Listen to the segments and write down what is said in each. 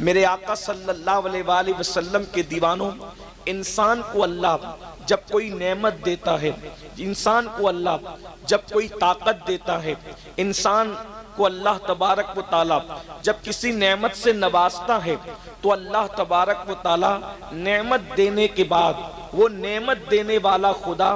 میرے آقا صلی اللہ علیہ وآلہ وسلم کے دیوانوں، انسان کو اللہ جب کوئی نعمت دیتا ہے، انسان کو اللہ جب کوئی طاقت دیتا ہے، انسان کو اللہ تبارک و تعالی جب کسی نعمت سے نوازتا ہے، تو اللہ تبارک و تعالی نعمت دینے کے بعد وہ نعمت دینے والا خدا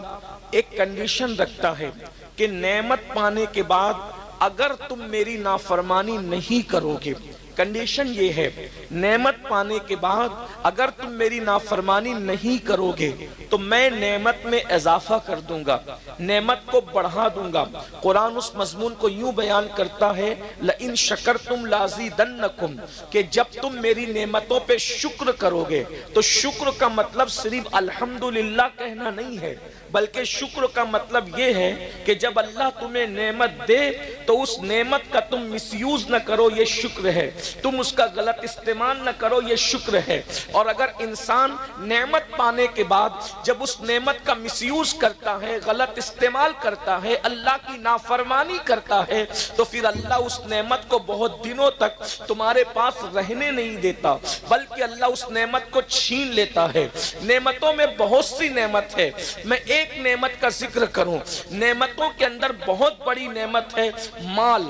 ایک کنڈیشن رکھتا ہے کہ نعمت پانے کے بعد اگر تم میری نافرمانی نہیں کرو گے، کنڈیشن یہ ہے، نعمت پانے کے بعد اگر تم میری نافرمانی نہیں کرو گے تو میں نعمت میں اضافہ کر دوں گا، نعمت کو بڑھا دوں گا۔ قرآن اس مضمون کو یوں بیان کرتا ہے لَإِن شَكَرْتُمْ لَأَزِيدَنَّكُمْ، کہ جب تم میری نعمتوں پہ شکر کرو گے، تو شکر کا مطلب صرف الحمدللہ کہنا نہیں ہے، بلکہ شکر کا مطلب یہ ہے کہ جب اللہ تمہیں نعمت دے تو اس نعمت کا تم مس یوز نہ کرو، یہ شکر ہے، تم اس کا غلط استعمال نہ کرو، یہ شکر ہے۔ اور اگر انسان نعمت پانے کے بعد جب اس نعمت کا مس یوز کرتا ہے، غلط استعمال کرتا ہے، اللہ کی نافرمانی کرتا ہے، تو پھر اللہ اس نعمت کو بہت دنوں تک تمہارے پاس رہنے نہیں دیتا، بلکہ اللہ اس نعمت کو چھین لیتا ہے۔ نعمتوں میں بہت سی نعمت ہے، میں ایک نعمت کا ذکر کروں، نعمتوں کے اندر بہت بڑی نعمت ہے مال۔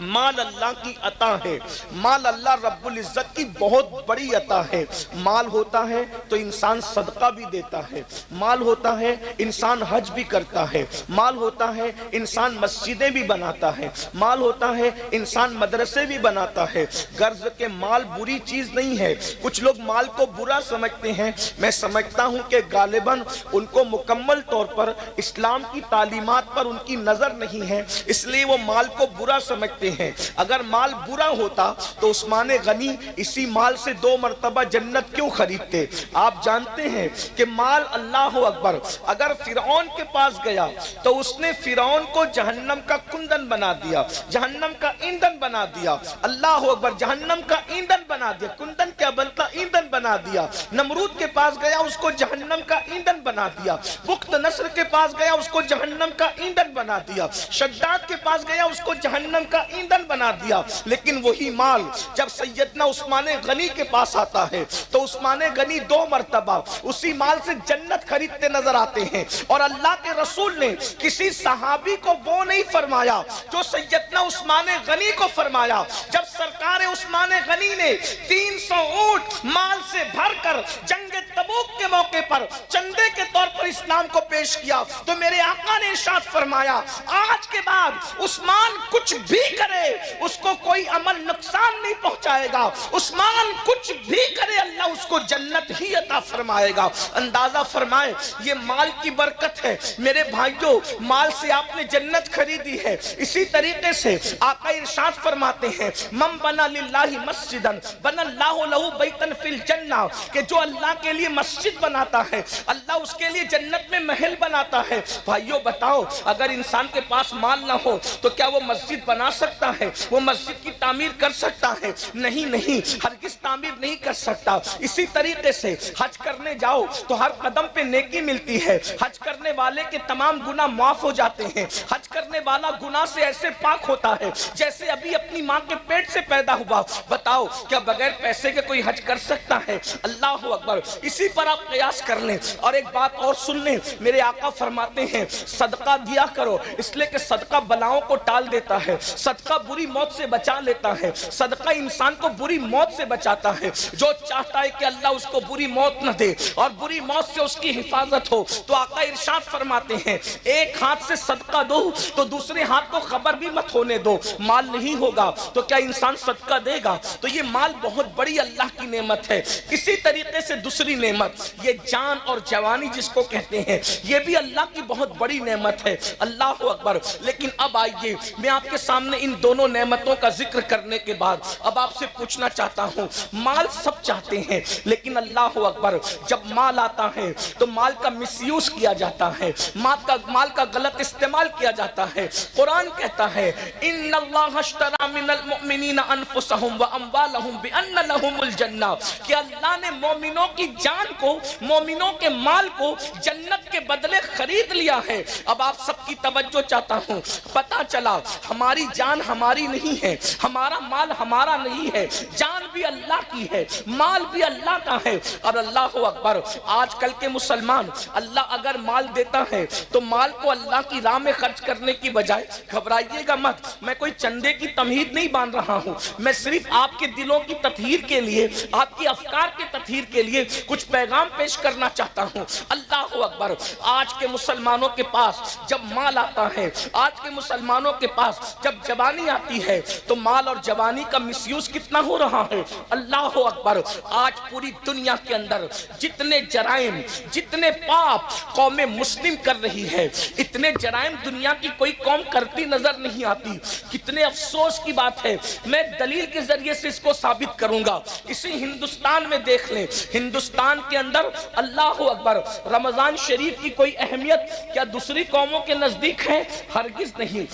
مال اللہ کی عطا ہے، مال اللہ رب العزت کی بہت بڑی عطا ہے۔ مال ہوتا ہے تو انسان صدقہ بھی دیتا ہے، مال ہوتا ہے انسان حج بھی کرتا ہے، مال ہوتا ہے انسان مسجدیں بھی بناتا ہے، مال ہوتا ہے انسان مدرسے بھی بناتا ہے۔ غرض کہ مال بری چیز نہیں ہے۔ کچھ لوگ مال کو برا سمجھتے ہیں، میں سمجھتا ہوں کہ غالباً ان کو مکمل طور پر اسلام کی تعلیمات پر ان کی نظر نہیں ہے، اس لیے وہ مال کو برا سمجھتے ہیں۔ اگر مال برا ہوتا تو عثمان غنی اسی مال سے 2 مرتبہ جنت کیوں خریدتے؟ آپ جانتے ہیں کہ مال، اللہ اکبر، اگر فرعون کے پاس گیا تو اس نے فرعون کو جہنم کا کندن بنا دیا، جہنم کا ایندھن بنا دیا، اللہ اکبر، جہنم کا ایندھن بنا دیا۔ کندن کیا بنتا؟ ایندھن بنا دیا۔ نمرود کے پاس گیا، اس کو جہنم کا ایندھن بنا دیا۔ بخت نصر کے پاس گیا، اس کو جہنم کا ایندھن بنا دیا۔ شداد کے پاس گیا، اس کو جہنم کا ایندھن بنا دیا۔ لیکن وہی مال جب سیدنا عثمان غنی کے پاس آتا ہے تو عثمان غنی 2 مرتبہ اسی مال سے جنت خریدتے نظر آتے ہیں۔ اور اللہ کے رسول نے کسی صحابی کو وہ نہیں فرمایا جو سیدنا عثمان غنی کو فرمایا۔ جب سرکار عثمان غنی نے 300 اونٹ مال سے بھر کر جنگ تبوک کے موقع پر چندے کے طور پر اسلام کو پیش کیا تو میرے آقا نے ارشاد فرمایا آج کے بعد عثمان کچھ بھی کرے اس کو کوئی عمل نقصان نہیں پہنچائے گا، عثمان کچھ بھی کرے اللہ اس کو جنت ہی عطا فرمائے گا۔ اندازہ فرمائے یہ مال کی برکت ہے۔ میرے بھائیوں، مال سے آپ نے جنت خریدی ہے۔ اسی طریقے سے آقا ارشاد فرماتے ہیں من بنا للہ مسجدا بنا اللہ لہ بیتا فی الجنہ، کہ جو اللہ کے لیے مسجد بناتا ہے اللہ اس کے لیے جنت میں محل بناتا ہے۔ بھائیوں بتاؤ، اگر انسان کے پاس مال نہ ہو تو کیا وہ مسجد بنا سکتا ہے؟ وہ مسجد کی تعمیر کر سکتا ہے؟ نہیں، ہرگز تعمیر نہیں کر سکتا۔ اسی طریقے سے حج کرنے جاؤ تو ہر قدم پہ نیکی ملتی ہے، حج کرنے والے کے تمام گناہ معاف ہو جاتے ہیں، حج کرنے والا گناہ سے ایسے پاک ہوتا ہے جیسے ابھی اپنی ماں کے پیٹ سے پیدا ہوا۔ بتاؤ کیا بغیر پیسے کے کوئی حج کر سکتا ہے؟ اللہ اکبر۔ اسی پر آپ قیاس کر لیں۔ اور ایک بات اور سن لیں، میرے آقا فرماتے ہیں صدقہ دیا کرو، اس لیے کہ صدقہ بلاؤں کو ٹال دیتا ہے، صدقہ بری موت سے بچا لیتا ہے، صدقہ انسان کو بری موت سے بچاتا ہے۔ جو چاہتا ہے کہ اللہ اس کو بری موت نہ دے اور بری موت سے اس کی حفاظت ہو تو آقا ارشاد فرماتے ہیں ایک ہاتھ سے صدقہ دو تو دوسرے ہاتھ کو خبر بھی مت ہونے دو۔ مال نہیں ہوگا تو کیا انسان صدقہ دے گا؟ تو یہ مال بہت بڑی اللہ کی نعمت ہے۔ اسی طریقے سے دوسری نعمت یہ جان اور جوانی جس کو کہتے ہیں، یہ بھی اللہ کی بہت بڑی نعمت ہے۔ اللہ اکبر۔ لیکن اب آئیے میں آپ کے سامنے ان دونوں نعمتوں کا ذکر کرنے کے بعد اب آپ سے پوچھنا چاہتا ہوں، مال سب چاہتے ہیں لیکن اللہ اکبر جب مال آتا ہے تو مال کا مس یوز کیا جاتا ہے، مال کا غلط استعمال کیا جاتا ہے۔ قرآن کہتا ہے ان اللہ اشتری من المؤمنین انفسهم واموالهم بان لهم الجنہ، کہ اللہ نے مومنوں کی جان جان کو، مومنوں کے مال کو جنت کے بدلے خرید لیا ہے۔ اب آپ سب کی توجہ چاہتا ہوں، پتا چلا ہماری جان ہماری نہیں ہے، ہمارا مال ہمارا نہیں ہے، جان بھی اللہ کی ہے، مال بھی اللہ کا ہے۔ اور اللہ اکبر، آج کل کے مسلمان، اللہ اگر مال دیتا ہے تو مال کو اللہ کی راہ میں خرچ کرنے کی بجائے، گھبرائیے گا مت، میں کوئی چندے کی تمہید نہیں باندھ رہا ہوں، میں صرف آپ کے دلوں کی تطہیر کے لیے، آپ کی افکار کے تطہیر کے لیے کچھ پیغام پیش کرنا چاہتا ہوں۔ اللہ اکبر، آج کے مسلمانوں کے پاس جب مال آتا ہے، آج کے مسلمانوں کے پاس جب جوانی آتی ہے تو مال اور جوانی کا مس یوز کتنا ہو رہا ہے۔ اللہ اکبر، آج پوری دنیا کے اندر جتنے جرائم، جتنے پاپ قوم مسلم کر رہی ہے، اتنے جرائم دنیا کی کوئی قوم کرتی نظر نہیں آتی۔ کتنے افسوس کی بات ہے، میں دلیل کے ذریعے سے اس کو ثابت کروں گا۔ اسی ہندوستان میں دیکھ لیں، ہندوستان کے اندر اللہ اکبر، رمضان شریف کی کوئی اہمیت کیا دوسری قوموں کے نزدیک ہے؟ ہرگز نہیں۔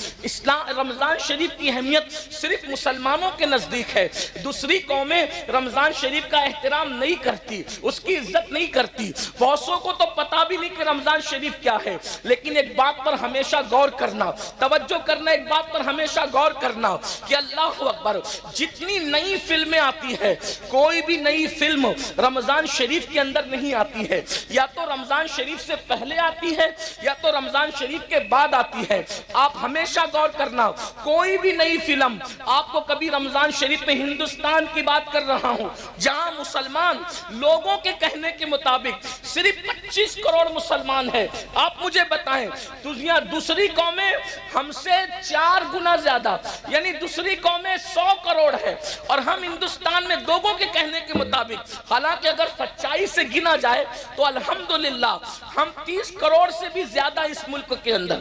رمضان شریف کی اہمیت صرف مسلمانوں کے نزدیک ہے، دوسری قومیں رمضان شریف کا احترام نہیں کرتی، اس کی عزت نہیں کرتی۔ بہتوں کو تو پتا بھی نہیں کہ رمضان شریف کیا ہے، لیکن ایک بات پر ہمیشہ غور کرنا، توجہ کرنا، ایک بات پر ہمیشہ غور کرنا کہ اللہ اکبر، جتنی نئی فلمیں آتی ہے، کوئی بھی نئی فلم رمضان شریف کے اندر نہیں آتی ہے، یا تو رمضان شریف سے پہلے آتی ہے یا تو رمضان شریف کے بعد آتی ہے۔ آپ ہمیشہ غور کرنا، کوئی بھی نئی فلم آپ کو کبھی رمضان شریف میں، ہندوستان کی بات کر رہا ہوں جہاں مسلمان لوگوں کے کہنے کے مطابق صرف 25 کروڑ مسلمان ہیں، آپ مجھے بتائیں دنیا دوسری قومیں ہم سے 4 گنا زیادہ، یعنی دوسری قومیں 100 کروڑ ہے اور ہم ہندوستان میں لوگوں کے کہنے کے مطابق، حالانکہ اگر سچائی سے گنا جائے تو الحمدللہ ہم 30 کروڑ سے بھی زیادہ اس ملک کے اندر،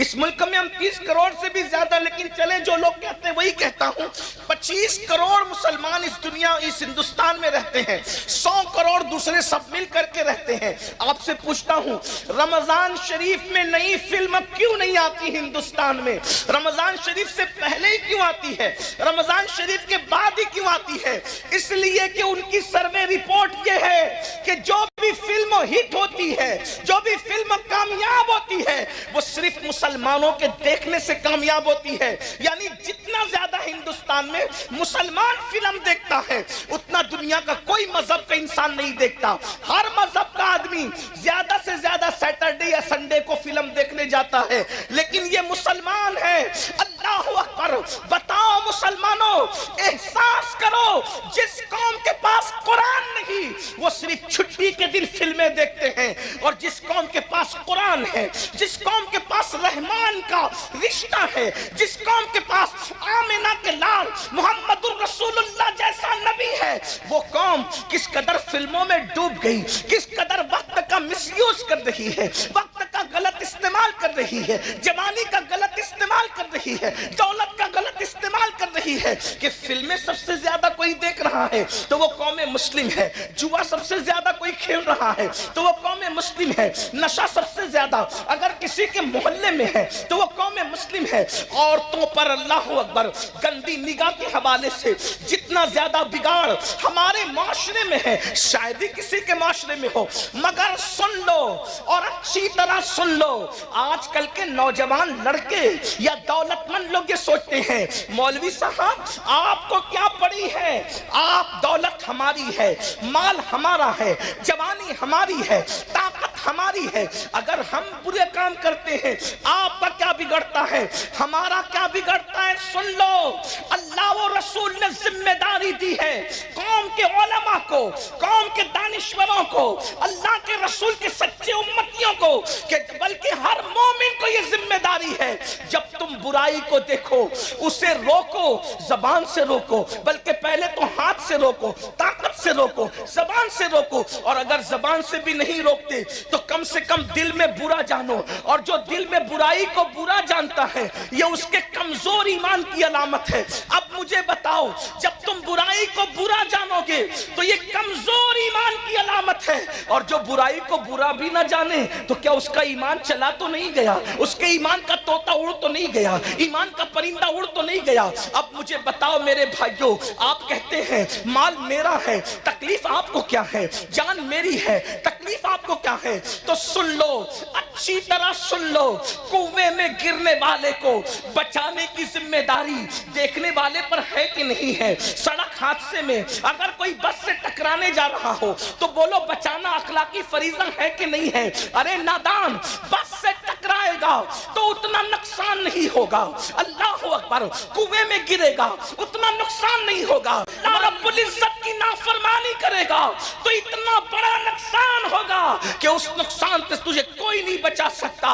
اس ملک میں ہم 30 کروڑ سے بھی زیادہ، لیکن چلے جو لوگ کہتے ہیں وہی کہتا ہوں، 25 کروڑ مسلمان اس دنیا، اس ہندوستان میں رہتے ہیں، 100 کروڑ دوسرے سب مل کر کے رہتے ہیں۔ آپ سے پوچھتا ہوں، رمضان شریف میں نئی فلم کیوں نہیں آتی ہندوستان میں؟ رمضان شریف سے پہلے ہی کیوں آتی ہے؟ رمضان شریف کے بعد ہی کیوں آتی ہے؟ اس لیے کہ ان کی سروے رپورٹ یہ ہے کہ جو بھی فلم ہٹ ہوتی ہے، جو بھی فلم کامیاب ہوتی ہے، وہ صرف مسلمانوں کے دیکھنے سے کامیاب ہوتی ہے۔ یعنی جتنا زیادہ ہندوستان میں مسلمان فلم دیکھتا ہے، اتنا دنیا کا کوئی مذہب کا انسان نہیں دیکھتا۔ ہر مذہب کا آدمی زیادہ سے زیادہ سیٹرڈے یا سنڈے کو فلم دیکھنے جاتا ہے، لیکن یہ مسلمان ہے۔ اللہ اکبر، بتاؤ مسلمانوں، احساس کرو، جس قوم کے پاس قرآن نہیں وہ صرف چھٹی کے دن فلمیں دیکھتے ہیں، اور جس قوم کے پاس قرآن ہے، جس قوم کے پاس رحمان کا رشتہ ہے، جس قوم کے پاس آمنہ کے لال محمد الرسول اللہ جیسا نبی ہے، وہ قوم کس قدر فلموں میں ڈوب گئی، کس قدر وقت کا مس یوز کر رہی ہے، وقت کا غلط استعمال کر رہی ہے، جوانی کا غلط استعمال کر رہی ہے، دولت کا غلط استعمال کر رہی ہے، کہ فلمیں سب سے زیادہ کوئی دیکھ رہا ہے تو وہ قوم مسلم ہے، جوا سب سے زیادہ کوئی کھیل رہا ہے تو وہ قوم مسلم ہے، نشہ سب سے زیادہ اگر کسی کے محلے میں ہے تو وہ قوم مسلم ہے۔ عورتوں پر اللہ اکبر گندی نگاہ کے حوالے سے جتنا زیادہ بگاڑ ہمارے معاشرے میں ہے، شاید ہی کسی کے معاشرے میں ہو، مگر سن لو اور اچھی طرح سن لو، آج کل کے نوجوان لڑکے یا دولت مند لوگ یہ سوچتے ہیں مولوی صاحب آپ کو کیا پڑی ہے، آپ دولت ہماری ہے، مال ہمارا ہے، جوانی ہماری ہے، طاقت ہماری ہے، اگر ہم برے کام کرتے ہیں آپ کا کیا بگڑتا ہے، ہمارا کیا بگڑتا ہے؟ سن لو، اللہ و رسول نے ذمہ داری دی ہے قوم کے علماء کو، قوم کے دانشوروں کو، اللہ کے رسول کے سچے امتیوں کو، کہ بلکہ ہر مومن کو یہ ذمہ داری ہے، جب تم برائی کو دیکھو اسے روکو، زبان سے روکو، بلکہ پہلے تو ہاتھ سے روکو، طاقت سے روکو، زبان سے روکو، اور اگر زبان سے بھی نہیں روکتے تو کم سے کم دل میں برا جانو، اور جو دل میں برائی کو برا جانتا ہے یہ اس کے کمزور ایمان کی علامت ہے۔ اب مجھے بتاؤ، جب تم برائی کو برا جانو گے تو یہ کمزور ایمان کی علامت بات ہے. اور جو برائی کو برا بھی نہ جانے تو کیا اس کا ایمان چلا تو نہیں گیا؟ اس کے ایمان کا طوطا اڑ تو نہیں گیا؟ ایمان کا پرندہ اڑ تو نہیں گیا؟ اب مجھے بتاؤ میرے بھائیوں، آپ کہتے ہیں مال میرا ہے، تکلیف آپ کو کیا ہے؟ جان میری ہے، تکلیف آپ کو کیا ہے؟ تو سن لو، اچھی طرح سن لو، کنویں میں گرنے والے کو بچانے کی ذمہ داری دیکھنے والے پر ہے کہ نہیں ہے؟ سڑک حادثے میں اگر کوئی بس سے ٹکرانے جا رہا ہو تو بولو بچانا اخلاقی فریضہ ہے کہ نہیں ہے؟ ارے نادان، بس سے ٹکرائے گا تو اتنا نقصان نہیں ہوگا، اللہ اکبر، کنویں میں گرے گا اتنا نقصان نہیں ہوگا، اللہ رب العزت کی نافرمانی کرے گا تو اتنا بڑا نقصان ہوگا کہ اس نقصان سے تجھے کوئی نہیں بچا سکتا.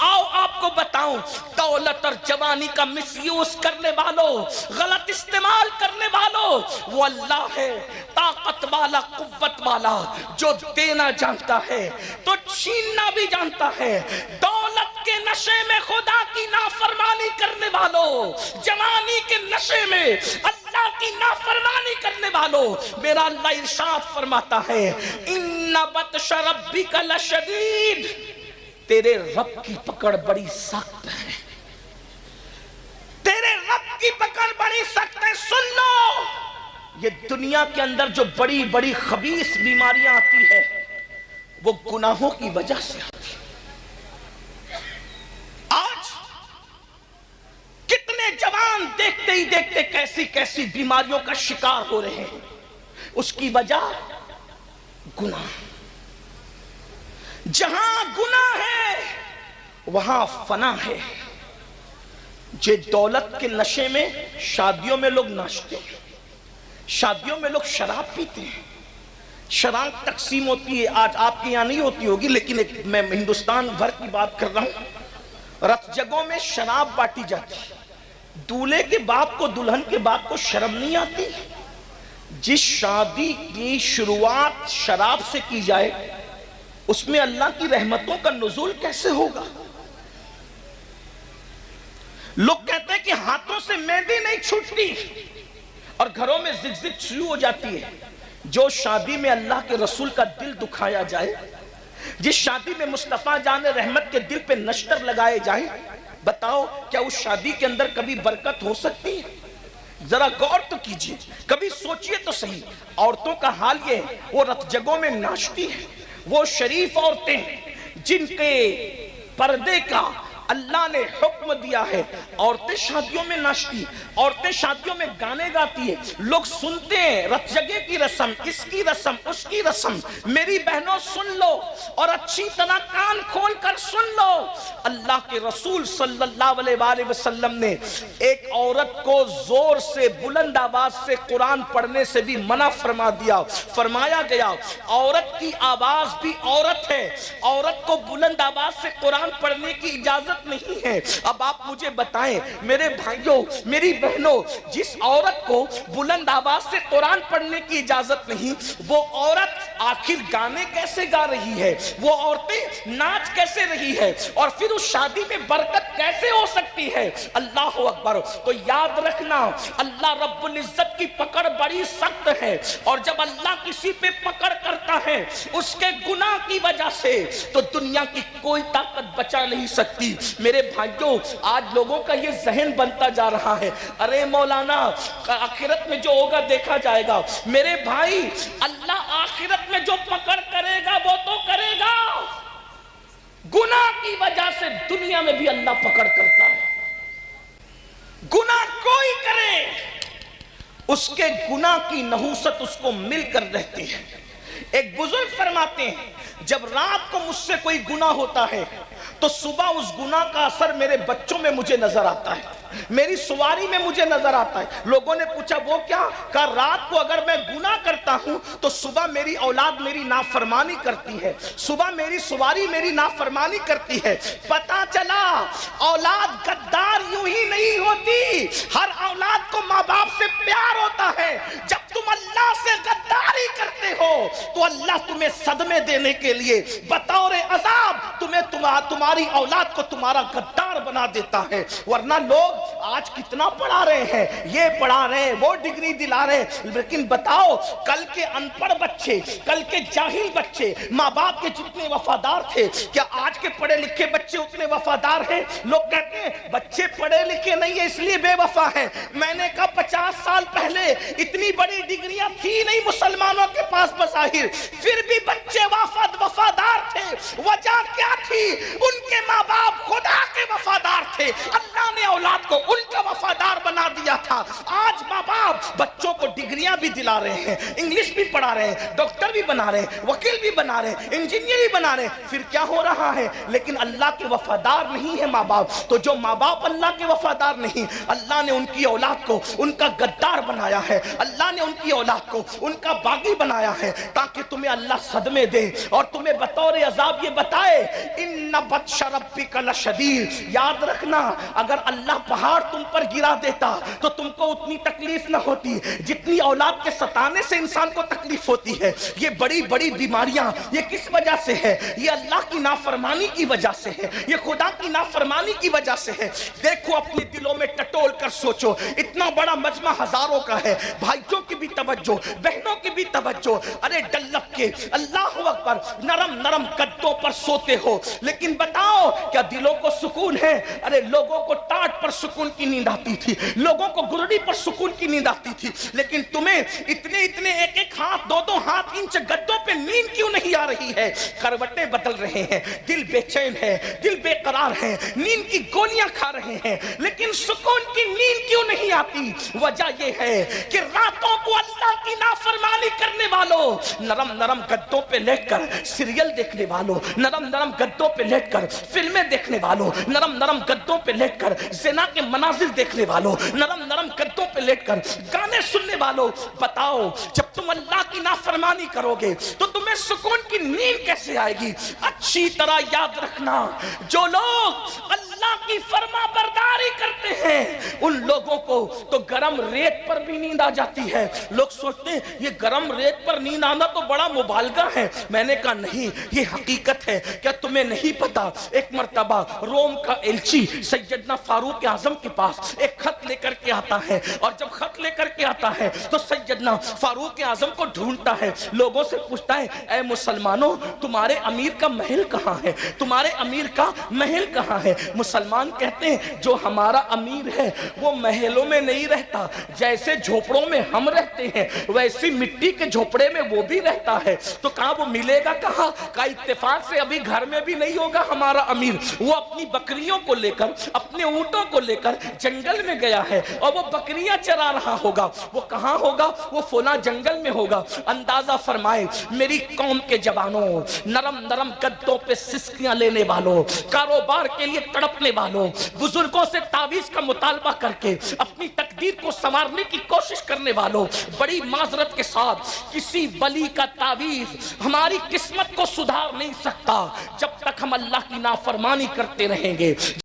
آؤ آپ کو بتاؤں، دولت اور جوانی کا مس یوز کرنے والوں، غلط استعمال کرنے والوں، وہ اللہ ہے طاقت والا، قوت والا، جو دینا جانتا ہے تو چھیننا بھی جانتا ہے. دولت کے نشے میں خدا کی نافرمانی کرنے والوں، جوانی کے نشے میں اللہ کی نافرمانی کرنے والوں، میرا اللہ ارشاد فرماتا ہے ان بطش ربک لشدید، تیرے رب کی پکڑ بڑی سخت ہے، تیرے رب کی پکڑ بڑی سخت ہے. سن لو، یہ دنیا کے اندر جو بڑی بڑی خبیث بیماریاں آتی ہے وہ گناہوں کی وجہ سے آتی ہے. آج کتنے جوان دیکھتے ہی دیکھتے کیسی کیسی بیماریوں کا شکار ہو رہے ہیں، اس کی وجہ گناہ. جہاں گناہ ہے وہاں فنا ہے. جو دولت کے نشے میں شادیوں میں لوگ ناچتے ہیں، شادیوں میں لوگ شراب پیتے ہیں، شراب تقسیم ہوتی ہے. آج آپ کے یہاں نہیں ہوتی ہوگی لیکن میں ہندوستان بھر کی بات کر رہا ہوں. رت جگہوں میں شراب بانٹی جاتی ہے. دولہے کے باپ کو، دلہن کے باپ کو شرم نہیں آتی؟ جس شادی کی شروعات شراب سے کی جائے اس میں اللہ کی رحمتوں کا نزول کیسے ہوگا؟ لوگ کہتے ہیں کہ ہاتھوں سے مہندی نہیں چھوٹتی اور گھروں میں زگزگ شروع ہو جاتی ہے. جو شادی میں اللہ کے رسول کا دل دکھایا جائے، جس شادی میں مصطفیٰ جان رحمت کے دل پہ نشتر لگائے جائیں، بتاؤ کیا اس شادی کے اندر کبھی برکت ہو سکتی ہے؟ ذرا غور تو کیجئے، کبھی سوچئے تو صحیح. عورتوں کا حال یہ ہے، وہ رت جگہوں میں ناچتی ہیں. وہ شریف عورتیں جن کے پردے کا اللہ نے حکم دیا ہے، عورتیں شادیوں میں ناچتی، عورتیں شادیوں میں گانے گاتی ہیں، لوگ سنتے ہیں رت جگہ کی رسم، اس کی رسم، اس کی رسم. میری بہنوں سن لو اور اچھی طرح کان کھول کر سن لو. اللہ کے رسول صلی اللہ علیہ وآلہ وسلم نے ایک عورت کو زور سے بلند آواز سے قرآن پڑھنے سے بھی منع فرما دیا. فرمایا گیا عورت کی آواز بھی عورت ہے، عورت کو بلند آواز سے قرآن پڑھنے کی اجازت نہیں ہے. اب آپ مجھے بتائیں میرے بھائیوں، میری بہنوں، جس عورت کو بلند آواز سے قرآن پڑھنے کی اجازت نہیں، وہ عورت آخر گانے کیسے گا رہی ہے؟ وہ عورتیں ناچ کیسے رہی ہے؟ اور پھر اس شادی میں برکت کیسے ہو سکتی ہے؟ اللہ اکبر. تو یاد رکھنا اللہ رب العزت کی پکڑ بڑی سخت ہے، اور جب اللہ کسی پہ پکڑ کرتا ہے اس کے گناہ کی وجہ سے تو دنیا کی کوئی طاقت بچا نہیں سکتی. میرے بھائیوں، آج لوگوں کا یہ ذہن بنتا جا رہا ہے، ارے مولانا آخرت میں جو ہوگا دیکھا جائے گا. میرے بھائی، اللہ آخرت میں جو پکڑ کرے گا وہ تو کرے گا. گناہ کی وجہ سے دنیا میں بھی اللہ پکڑ کرتا ہے. گناہ کوئی کرے اس کے گناہ کی نحوست اس کو مل کر رہتی ہے. ایک بزرگ فرماتے ہیں جب رات کو مجھ سے کوئی گناہ ہوتا ہے تو صبح اس گناہ کا اثر میرے بچوں میں مجھے نظر آتا ہے، میری سواری میں مجھے نظر آتا ہے. لوگوں نے پوچھا وہ کیا؟ کہا رات کو اگر میں گناہ کرتا ہوں تو صبح میری اولاد میری نافرمانی کرتی ہے، صبح میری سواری میری نافرمانی کرتی ہے. پتا چلا اولاد غدار یوں ہی نہیں ہوتی، ہر اولاد کو ماں باپ سے پیار ہوتا ہے. جب تم اللہ سے غداری کرتے ہو تو اللہ تمہیں صدمے دینے کے لیے بطور عذاب تمہاری اولاد کو تمہارا غدار بنا دیتا ہے. ورنہ لوگ آج کتنا پڑھا رہے ہیں، یہ پڑھا رہے ہیں، وہ ڈگری دلا رہے ہیں، لیکن بتاؤ کل کے ان پڑھ بچے، کل کے جاہل بچے ماں باپ کے جتنے وفادار تھے، کیا آج کے پڑھے لکھے بچے اتنے وفادار ہیں؟ لوگ کہتے ہیں بچے پڑھے لکھے نہیں ہیں اس لیے بے وفا ہیں۔ میں نے کہا 50 سال پہلے اتنی بڑی ڈگریاں تھی نہیں مسلمانوں کے پاس بظاہر، پھر بھی بچے وفادار تھے۔ وجہ کیا تھی؟ ان کے ماں باپ خدا کے وفادار تھے، اللہ نے اولاد کو ان کا وفادار بنا دیا تھا۔ آج ماں باپ بچوں کو ڈگریاں بھی دلا رہے ہیں، انگلش بھی پڑھا رہے ہیں، ڈاکٹر بھی بنا رہے ہیں، وکیل بھی بنا رہے ہیں، انجینئر بھی بنا رہے ہیں، پھر کیا ہو رہا ہے؟ لیکن اللہ کے وفادار نہیں ہے ماں باپ۔ تو جو ماں باپ اللہ کے وفادار نہیں، اللہ نے ان کی اولاد کو ان کا غدار بنایا ہے، اللہ نے ان کی اولاد کو ان کا باغی بنایا ہے، تاکہ تمہیں اللہ صدمے دے اور تمہیں بطور عذاب یہ بتائے ان بطش ربک لشدید۔ یاد رکھنا اگر اللہ پہاڑ تم پر گرا دیتا تو تم کو اتنی تکلیف نہ ہوتی جتنی اولاد کے ستانے سے انسان کو تکلیف ہوتی ہے۔ یہ بڑی بڑی بیماریاں یہ کس وجہ سے ہے؟ یہ اللہ کی نافرمانی کی وجہ سے ہے، یہ خدا کی نافرمانی کی وجہ سے ہے۔ دیکھو اپنے دلوں میں ٹٹول کر سوچو، اتنا بڑا مجمع ہزاروں کا ہے، بھائیوں کی بھی توجہ، بہنوں کی بھی توجہ، ارے ڈلپ کے اللہ اکبر نرم نرم گدوں پر سوتے ہو، لیکن بتاؤ کیا دلوں کو سکون ہے؟ ارے لوگوں کو ٹاٹ پر سکون کی نیند آتی تھی، لوگوں کو گرڑی پر سکون کی نیند آتی تھی، لیکن تمہیں اتنے اتنے ایک ایک ہاتھ دو دو ہاتھ انچ گدوں پہ نیند کیوں نہیں آ رہی ہے؟ کروٹیں بدل رہے ہیں، دل بے چین ہے، دل بے قرار ہے، نیند کی گولیاں کھا رہے ہیں، لیکن سکون کی نیند کیوں نہیں آتی؟ وجہ یہ ہے کہ راتوں کو اللہ کی نافرمانی کرنے والوں، نرم نرم گدوں پہ لیٹ کر سیریل دیکھنے والوں، نرم نرم گدوں پہ لیٹ کر فلمیں دیکھنے والوں، نرم نرم گدوں پہ لیٹ کر زنا کے مناظر دیکھنے والوں، نرم نرم گدوں پہ لیٹ کر گانے سننے والوں، بتاؤ جب تم اللہ کی نافرمانی کرو گے تو تمہیں سکون کی نیند کیسے آئے گی؟ اچھی طرح یاد رکھنا، جو لوگ اللہ کی فرما برداری کرتے ہیں ان لوگوں کو تو گرم ریت پر بھی نیند آ جاتی ہے۔ لوگ سوچتے ہیں یہ گرم ریت پر نیند آنا تو بڑا مبالغہ ہے، میں نے کہا نہیں، یہ حقیقت ہے۔ کیا تمہیں نہیں پتا ایک مرتبہ روم کا ایلچی سیدنا فاروق اعظم کے پاس ایک خط لے کر کے آتا ہے، اور جب خط لے کر کے آتا ہے تو سیدنا فاروق اعظم کو ڈھونڈتا ہے، لوگوں سے پوچھتا ہے اے مسلمانوں تمہارے امیر کا محل کہاں ہے؟ تمہارے امیر کا محل کہاں ہے؟ مسلمان کہتے ہیں جو ہمارا امیر ہے وہ محلوں میں نہیں رہتا، جیسے جھوپڑوں میں ہم رہتے ہیں ویسی مٹی کے جھوپڑے میں وہ بھی رہتا ہے۔ تو کہاں وہ ملے گا؟ کہاں کا اتفاق سے ابھی گھر میں بھی نہیں ہوگا ہمارا امیر، وہ اپنی بکریوں کو لے کر اپنے اونٹوں کو لے کر جنگل میں گیا ہے اور وہ بکریاں چرا رہا ہوگا۔ وہ کہاں ہوگا؟ وہ فلاں جنگل میں ہوگا۔ اندازہ فرمائے میری قوم کے جوانوں، نرم نرم گدوں پہ سسکیاں لینے والوں، کاروبار کے لیے تڑپنے والوں، بزرگوں سے تعویذ کا مطالبہ کر کے اپنی تقدیر کو سنوارنے کی کوشش کرنے والوں، بڑی معذرت کے ساتھ کسی ولی کا تعویذ ہماری قسمت کو سدھار نہیں سکتا جب تک ہم اللہ کی نافرمانی کرتے رہیں گے۔